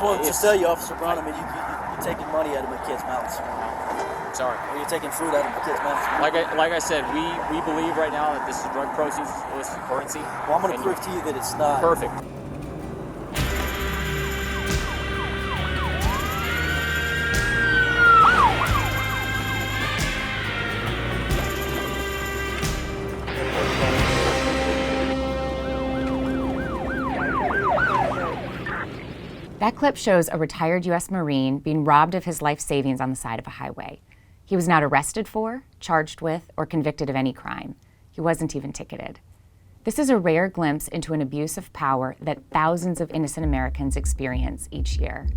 wanted to tell you, Officer Brown, I mean, you're taking money out of my kids' mouths. Sorry. Or you're taking food out of my kids' mouths. Like I said, we believe right now that this is drug proceeds, illicit currency. Well, I'm going to prove to you that it's not. Perfect. That clip shows a retired U.S. Marine being robbed of his life savings on the side of a highway. He was not arrested for, charged with, or convicted of any crime. He wasn't even ticketed. This is a rare glimpse into an abuse of power that thousands of innocent Americans experience each year.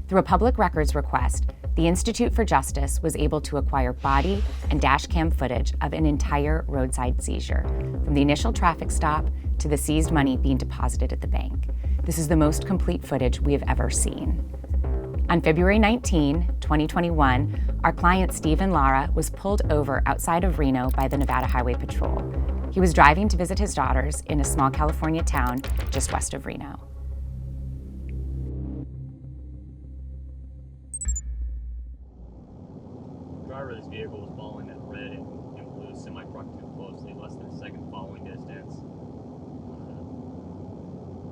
Through a public records request, the Institute for Justice was able to acquire body and dash cam footage of an entire roadside seizure, from the initial traffic stop to the seized money being deposited at the bank. This is the most complete footage we have ever seen. On February 19, 2021, our client Stephen Lara was pulled over outside of Reno by the Nevada Highway Patrol. He was driving to visit his daughters in a small California town just west of Reno. The driver of this vehicle was following that red and blue semi-truck too closely, less than a second following distance.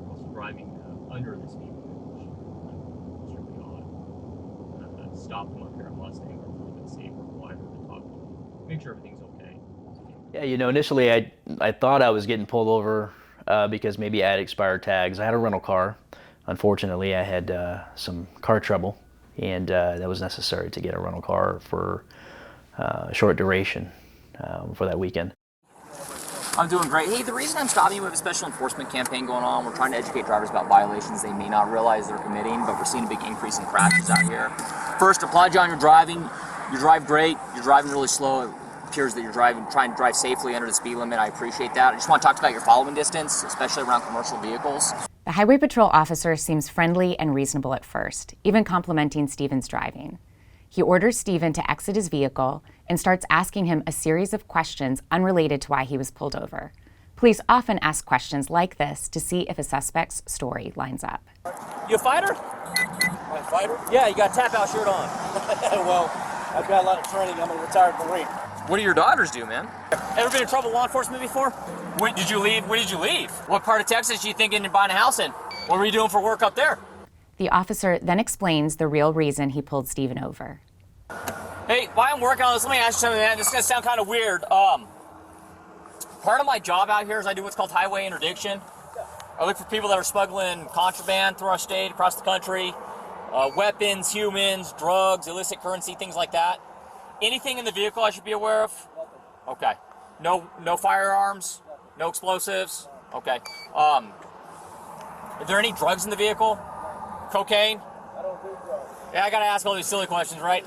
Also driving under the speed limit, which is really odd. Stop them up here at Mustang or a little bit safer, wider than talk to them. Make sure everything's okay. Yeah, you know, initially I thought I was getting pulled over because maybe I had expired tags. I had a rental car. Unfortunately, I had some car trouble, and that was necessary to get a rental car for a short duration for that weekend. I'm doing great. Hey, the reason I'm stopping you, we have a special enforcement campaign going on. We're trying to educate drivers about violations they may not realize they're committing, but we're seeing a big increase in crashes out here. First, applaud you on your driving. You drive great. You're driving really slow. It appears that you're trying to drive safely under the speed limit. I appreciate that. I just want to talk about your following distance, especially around commercial vehicles. The Highway Patrol officer seems friendly and reasonable at first, even complimenting Stephen's driving. He orders Stephen to exit his vehicle and starts asking him a series of questions unrelated to why he was pulled over. Police often ask questions like this to see if a suspect's story lines up. You a fighter? My fighter? Yeah, you got a tap-out shirt on. Well, I've got a lot of training. I'm a retired Marine. What do your daughters do, man? Ever been in trouble with law enforcement before? When did you leave? When did you leave? What part of Texas are you thinking of buying a house in? What were you doing for work up there? The officer then explains the real reason he pulled Stephen over. Hey, while I'm working on this, let me ask you something, man. This is going to sound kind of weird. Part of my job out here is I do what's called highway interdiction. I look for people that are smuggling contraband through our state, across the country, weapons, humans, drugs, illicit currency, things like that. Anything in the vehicle I should be aware of? Okay. No firearms? No explosives? Okay. Are there any drugs in the vehicle? Cocaine? I don't do drugs. Yeah, I gotta ask all these silly questions, right?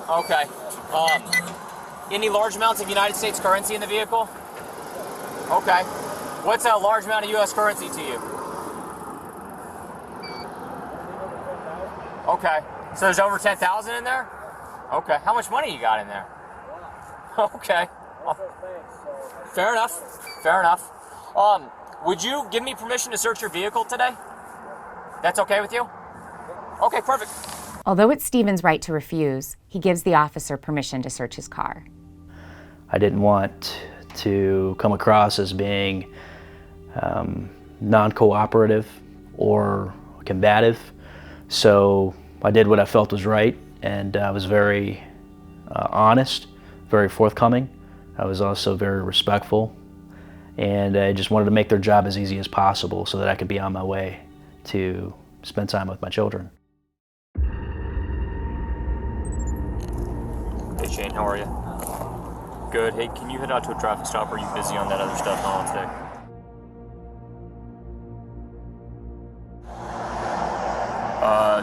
Okay. Any large amounts of United States currency in the vehicle? Okay. What's a large amount of U.S. currency to you? Okay. So there's over 10,000 in there? Okay. How much money you got in there? Okay. Fair enough. Fair enough. Would you give me permission to search your vehicle today? That's okay with you? Okay, perfect. Although it's Stephen's right to refuse, he gives the officer permission to search his car. I didn't want to come across as being non-cooperative or combative, so I did what I felt was right, and I was very honest, very forthcoming. I was also very respectful, and I just wanted to make their job as easy as possible so that I could be on my way to spend time with my children. Hey Shane, how are you? Good. Hey, can you head out to a traffic stop? Or are you busy on that other stuff on today?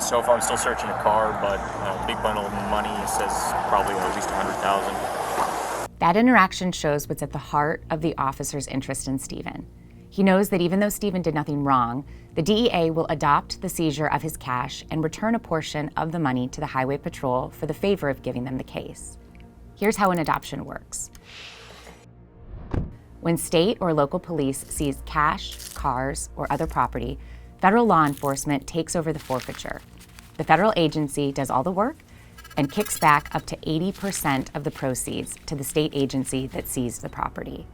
So far I'm still searching a car, but a big bundle of money says probably at least 100,000. That interaction shows what's at the heart of the officer's interest in Stephen. He knows that even though Stephen did nothing wrong, the DEA will adopt the seizure of his cash and return a portion of the money to the Highway Patrol for the favor of giving them the case. Here's how an adoption works. When state or local police seize cash, cars, or other property, federal law enforcement takes over the forfeiture. The federal agency does all the work and kicks back up to 80% of the proceeds to the state agency that seized the property.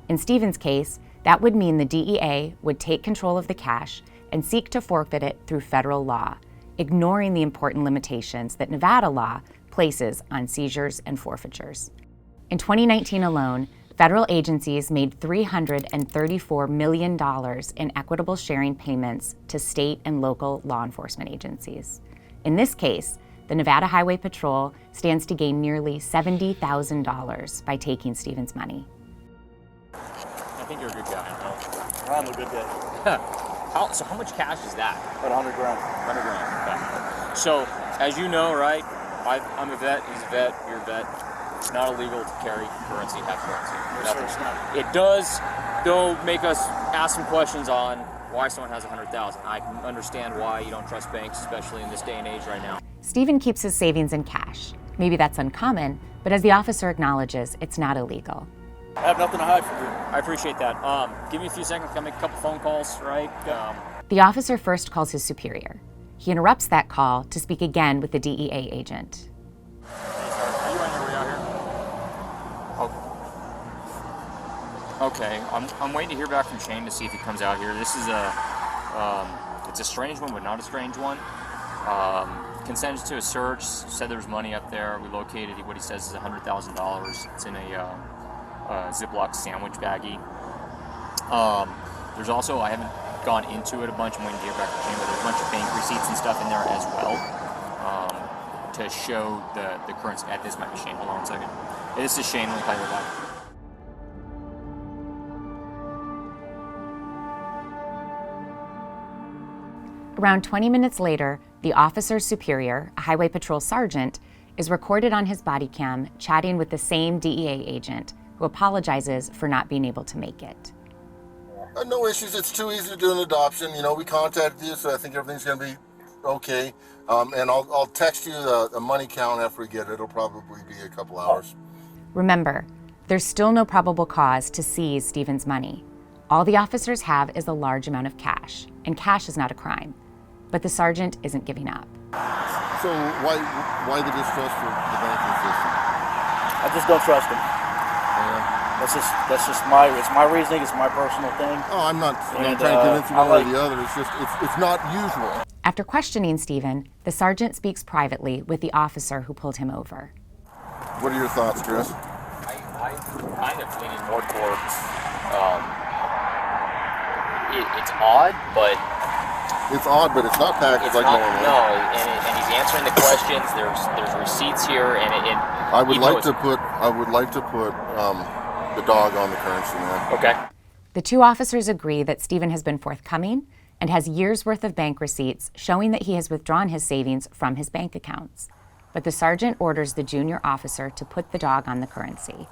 In Stephen's case, that would mean the DEA would take control of the cash and seek to forfeit it through federal law, ignoring the important limitations that Nevada law places on seizures and forfeitures. In 2019 alone, federal agencies made $334 million in equitable sharing payments to state and local law enforcement agencies. In this case, the Nevada Highway Patrol stands to gain nearly $70,000 by taking Stephen's money. I think you're a good guy. I'm a good guy. So how much cash is that? About 100 grand. 100 grand. Okay. So, as you know, right, I'm a vet, he's a vet, you're a vet. It's not illegal to carry currency, have currency. No, sir, it's not. It does, though, make us ask some questions on why someone has 100,000. I can understand why you don't trust banks, especially in this day and age right now. Stephen keeps his savings in cash. Maybe that's uncommon, but as the officer acknowledges, it's not illegal. I have nothing to hide from you. I appreciate that. Give me a few seconds, can I make a couple phone calls, right? The officer first calls his superior. He interrupts that call to speak again with the DEA agent. Are you on your way out here? Oh. Okay, I'm waiting to hear back from Shane to see if he comes out here. This is it's a strange one, but not a strange one. Consented to a search, said there was money up there. We located what he says is $100,000. It's in a Ziploc sandwich baggie. There's also, I haven't gone into it a bunch, I'm waiting to hear back from Shane, but there's a bunch of bank receipts and stuff in there as well to show the currency. This might be Shane, hold on 1 second. Hey, this is Shane, let me call you back. Around 20 minutes later, the officer's superior, a highway patrol sergeant, is recorded on his body cam chatting with the same DEA agent who apologizes for not being able to make it. No issues. It's too easy to do an adoption. You know, we contacted you, so I think everything's going to be okay. And I'll text you the money count after we get it. It'll probably be a couple hours. Remember, there's still no probable cause to seize Stephen's money. All the officers have is a large amount of cash, and cash is not a crime. But the sergeant isn't giving up. So why the distrust for the banking system? I just don't trust him. Yeah. That's just my reasoning. It's my personal thing. Oh, I'm not And, trying to convince you one like- or the other. It's just it's not usual. After questioning Stephen, the sergeant speaks privately with the officer who pulled him over. What are your thoughts, Chris? I kind of leaning more towards it's odd, but It's odd, but it's not packaged it's like not. normal. No, and he's answering the questions. There's receipts here, and I would like to put the dog on the currency, man. Okay. The two officers agree that Stephen has been forthcoming and has years' worth of bank receipts showing that he has withdrawn his savings from his bank accounts. But the sergeant orders the junior officer to put the dog on the currency.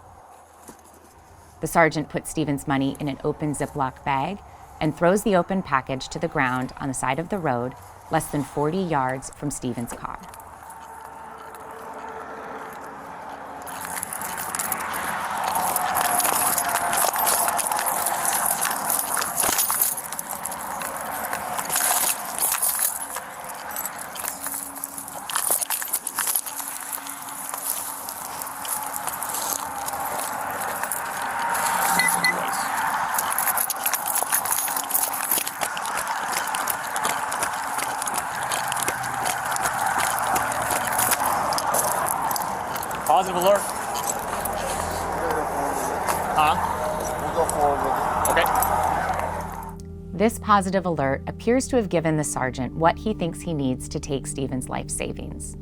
The sergeant puts Stephen's money in an open Ziploc bag and throws the open package to the ground on the side of the road, less than 40 yards from Stephen's car. Positive alert. We'll go forward with it. Okay. This positive alert appears to have given the sergeant what he thinks he needs to take Stephen's life savings.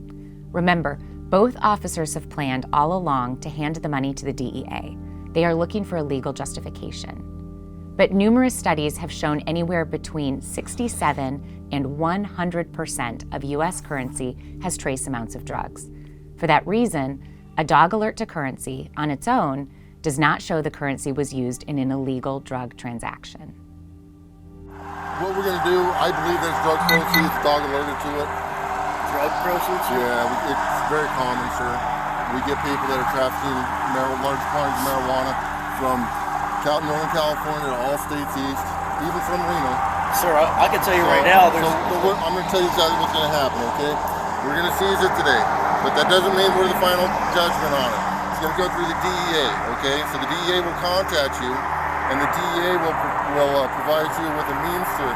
Remember, both officers have planned all along to hand the money to the DEA. They are looking for a legal justification. But numerous studies have shown anywhere between 67 and 100% of U.S. currency has trace amounts of drugs. For that reason, a dog alert to currency on its own does not show the currency was used in an illegal drug transaction. What we're going to do, I believe there's drug proceeds, dog alerted to it. Drug proceeds? Yeah, it's very common, sir. We get people that are trafficking large quantities of marijuana from Northern California to all states east, even from Reno. Sir, I can tell you right now, there's... I'm going to tell you exactly what's going to happen, okay? We're going to seize it today, but that doesn't mean we're the final judgment on it. It's going to go through the DEA, okay? So the DEA will contact you, and the DEA will provide you with a means to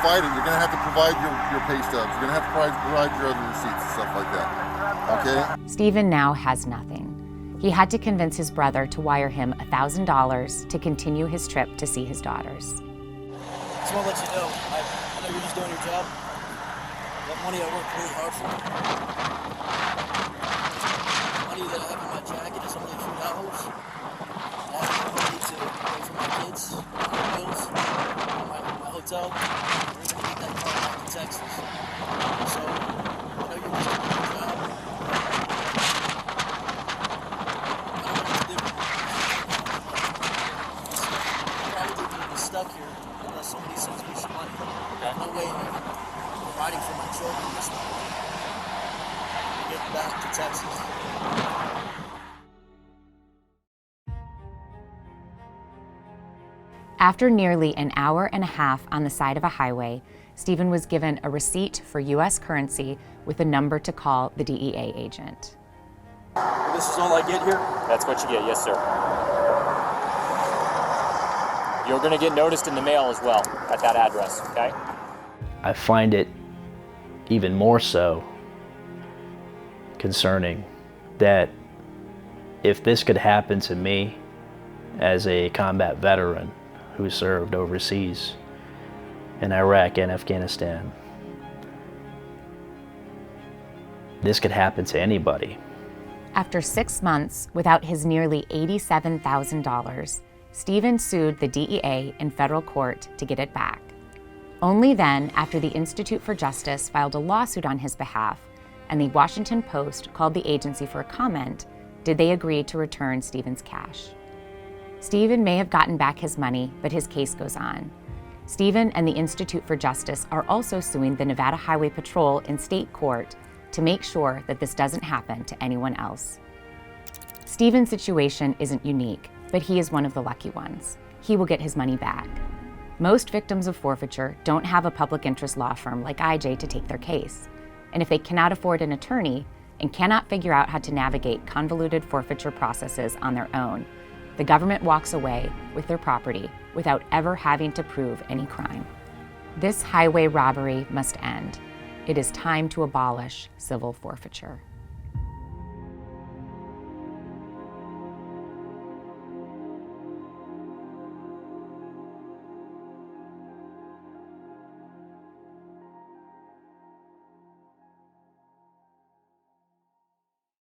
fight it. You're going to have to provide your pay stubs. You're going to have to provide your other receipts and stuff like that, okay? Stephen now has nothing. He had to convince his brother to wire him $1,000 to continue his trip to see his daughters. Just want to let you know, I know you're just doing your job. That money I worked really hard for. The money that I have in my jacket is only a few dollars. I have money to pay for my kids, my bills, my hotel. We're going to get that car back to Texas. So, I know you're just doing your job. Stuck here unless somebody sends me some money. There's no way of providing for my children this money. Get back to Texas. After nearly an hour and a half on the side of a highway, Stephen was given a receipt for U.S. currency with a number to call the DEA agent. This is all I get here? That's what you get, yes, sir. You're going to get noticed in the mail as well at that address, okay? I find it even more so concerning that if this could happen to me as a combat veteran who served overseas in Iraq and Afghanistan, this could happen to anybody. After 6 months without his nearly $87,000, Stephen sued the DEA in federal court to get it back. Only then, after the Institute for Justice filed a lawsuit on his behalf and the Washington Post called the agency for a comment, did they agree to return Stephen's cash. Stephen may have gotten back his money, but his case goes on. Stephen and the Institute for Justice are also suing the Nevada Highway Patrol in state court to make sure that this doesn't happen to anyone else. Stephen's situation isn't unique, but he is one of the lucky ones. He will get his money back. Most victims of forfeiture don't have a public interest law firm like IJ to take their case. And if they cannot afford an attorney and cannot figure out how to navigate convoluted forfeiture processes on their own, the government walks away with their property without ever having to prove any crime. This highway robbery must end. It is time to abolish civil forfeiture.